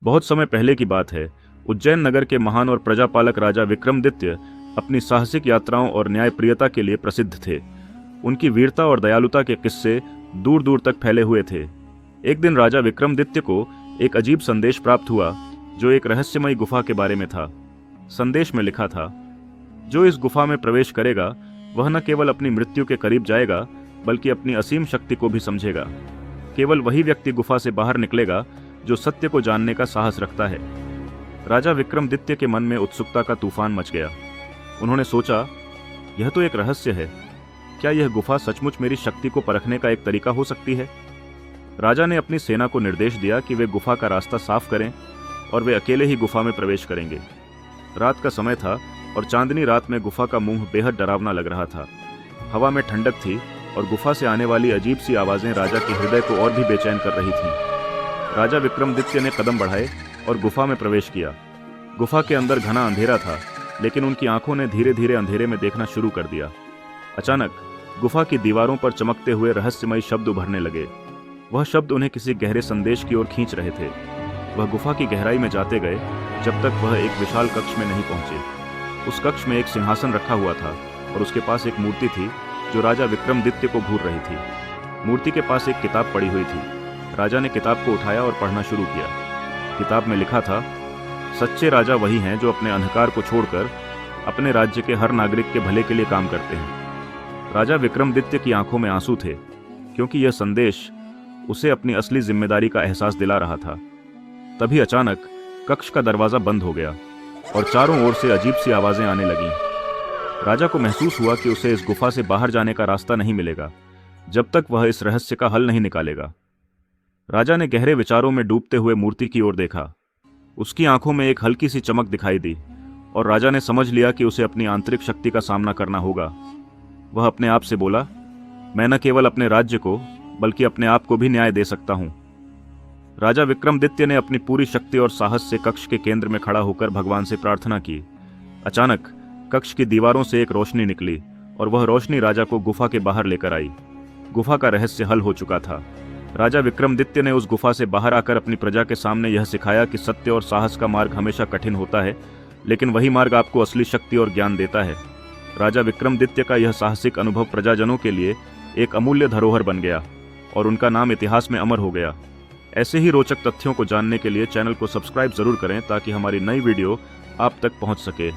बहुत समय पहले की बात है। उज्जैन नगर के महान और प्रजापालक राजा विक्रमादित्य अपनी साहसिक यात्राओं और न्यायप्रियता के लिए प्रसिद्ध थे। उनकी वीरता और दयालुता के किस्से दूर दूर तक फैले हुए थे। एक दिन राजा विक्रमादित्य को एक अजीब संदेश प्राप्त हुआ जो एक रहस्यमयी गुफा के बारे में था। संदेश में लिखा था, जो इस गुफा में प्रवेश करेगा वह न केवल अपनी मृत्यु के करीब जाएगा बल्कि अपनी असीम शक्ति को भी समझेगा। केवल वही व्यक्ति गुफा से बाहर निकलेगा जो सत्य को जानने का साहस रखता है। राजा विक्रमादित्य के मन में उत्सुकता का तूफान मच गया। उन्होंने सोचा, यह तो एक रहस्य है। क्या यह गुफा सचमुच मेरी शक्ति को परखने का एक तरीका हो सकती है? राजा ने अपनी सेना को निर्देश दिया कि वे गुफा का रास्ता साफ करें और वे अकेले ही गुफा में प्रवेश करेंगे। रात का समय था और चांदनी रात में गुफा का मुंह बेहद डरावना लग रहा था। हवा में ठंडक थी और गुफा से आने वाली अजीब सी आवाजें राजा के हृदय को और भी बेचैन कर रही थीं। राजा विक्रमादित्य ने कदम बढ़ाए और गुफा में प्रवेश किया। गुफा के अंदर घना अंधेरा था, लेकिन उनकी आंखों ने धीरे धीरे अंधेरे में देखना शुरू कर दिया। अचानक गुफा की दीवारों पर चमकते हुए रहस्यमयी शब्द उभरने लगे। वह शब्द उन्हें किसी गहरे संदेश की ओर खींच रहे थे। वह गुफा की गहराई में जाते गए जब तक वह एक विशाल कक्ष में नहीं पहुंचे। उस कक्ष में एक सिंहासन रखा हुआ था और उसके पास एक मूर्ति थी जो राजा विक्रमादित्य को घूर रही थी। मूर्ति के पास एक किताब पड़ी हुई थी। राजा ने किताब को उठाया और पढ़ना शुरू किया। किताब में लिखा था, सच्चे राजा वही हैं जो अपने अंधकार को छोड़कर अपने राज्य के हर नागरिक के भले के लिए काम करते हैं। राजा विक्रमादित्य की आंखों में आंसू थे, क्योंकि यह संदेश उसे अपनी असली जिम्मेदारी का एहसास दिला रहा था। तभी अचानक कक्ष का दरवाजा बंद हो गया और चारों ओर से अजीब सी आवाजें आने लगीं। राजा को महसूस हुआ कि उसे इस गुफा से बाहर जाने का रास्ता नहीं मिलेगा जब तक वह इस रहस्य का हल नहीं निकालेगा। राजा ने गहरे विचारों में डूबते हुए मूर्ति की ओर देखा। उसकी आंखों में एक हल्की सी चमक दिखाई दी और राजा ने समझ लिया कि उसे अपनी आंतरिक शक्ति का सामना करना होगा। वह अपने आप से बोला, मैं न केवल अपने राज्य को बल्कि अपने आप को भी न्याय दे सकता हूं। राजा विक्रमादित्य ने अपनी पूरी शक्ति और साहस से कक्ष के केंद्र में खड़ा होकर भगवान से प्रार्थना की। अचानक कक्ष की दीवारों से एक रोशनी निकली और वह रोशनी राजा को गुफा के बाहर लेकर आई। गुफा का रहस्य हल हो चुका था। राजा विक्रमादित्य ने उस गुफा से बाहर आकर अपनी प्रजा के सामने यह सिखाया कि सत्य और साहस का मार्ग हमेशा कठिन होता है, लेकिन वही मार्ग आपको असली शक्ति और ज्ञान देता है। राजा विक्रमादित्य का यह साहसिक अनुभव प्रजाजनों के लिए एक अमूल्य धरोहर बन गया और उनका नाम इतिहास में अमर हो गया। ऐसे ही रोचक तथ्यों को जानने के लिए चैनल को सब्सक्राइब जरूर करें ताकि हमारी नई वीडियो आप तक पहुंच सके।